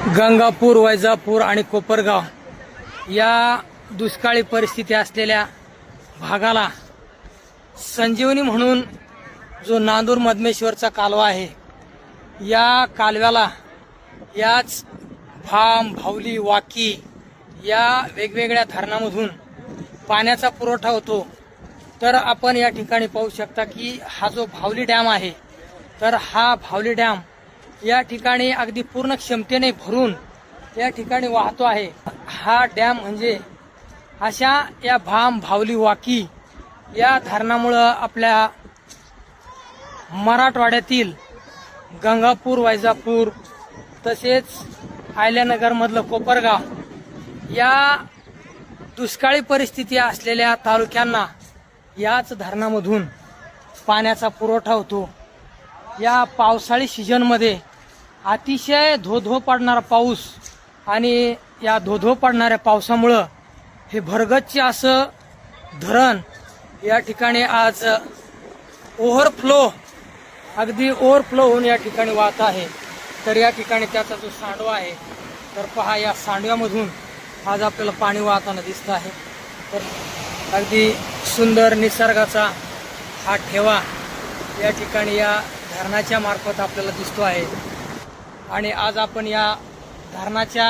गंगापूर, वैजापूर आणि कोपरगाव या दुष्काळी परिस्थिती असलेल्या भागाला संजीवनी म्हणून जो नांदूर मधमेश्वरचा कालवा आहे, या कालव्याला याच भाम, भावली, वाकी या वेगवेगळ्या धरणामधून पाण्याचा पुरवठा होतो। तर आपण या ठिकाणी पाहू शकता की हा जो भावली डॅम आहे, तर हा भावली डॅम या ठिकाणी अगदी पूर्ण क्षमतेने भरून या ठिकाणी वाहतो आहे। हा डॅम म्हणजे अशा या भाम, भावली, वाकी या धरणामुळे आपल्या मराठवाड्यातील गंगापूर, वैजापूर तसेच आयल्यानगर मधलं कोपरगाव या दुष्काळी परिस्थिती असलेल्या तालुक्यांना याच धरणामधून पाण्याचा पुरवठा होतो। या पावसाळी सीझनमध्ये अतिशय धो पडणारा पाऊस आणि या धो पडणाऱ्या पावसामुळं हे भरगच्च असं धरण या ठिकाणी आज अगदी ओव्हरफ्लो होऊन या ठिकाणी वाहत आहे। तर या ठिकाणी त्याचा जो सांडवा आहे, तर पहा या सांडव्यामधून आज आपल्याला पाणी वाहताना दिसत आहे। तर अगदी सुंदर निसर्गाचा हा ठेवा या ठिकाणी या धरणाच्या मार्फत आपल्याला दिसतो आहे। आणि आज आपण या धरणाच्या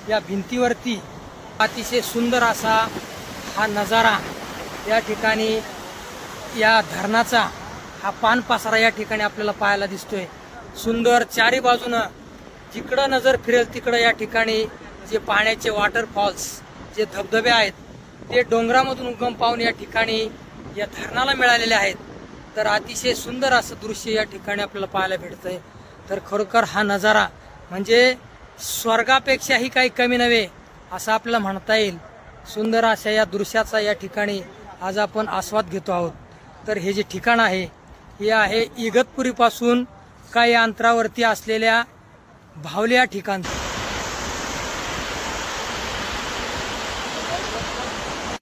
या भिंतीवरती अतिशय सुंदर असा हा नजारा या ठिकाणी या धरणाचा हा पानपासरा या ठिकाणी आपल्याला पाहायला दिसतोय। सुंदर चारी बाजूनं जिकडं नजर फिरेल तिकडं या ठिकाणी जे पाण्याचे वॉटरफॉल्स, जे धबधबे आहेत, ते डोंगरामधून उगम पावून या ठिकाणी या धरणाला मिळालेले आहेत। तर अतिशय सुंदर असं दृश्य या ठिकाणी आपल्याला पाहायला भेटतंय। तर खरोखर हा नजारा म्हणजे स्वर्गापेक्षाही काही कमी नव्हे असं आपल्याला म्हणता येईल। सुंदर अशा या दृश्याचा या ठिकाणी आज आपण आस्वाद घेतो आहोत। तर हे जे ठिकाण आहे, हे आहे इगतपुरीपासून काही अंतरावरती असलेल्या भावली या ठिकाण।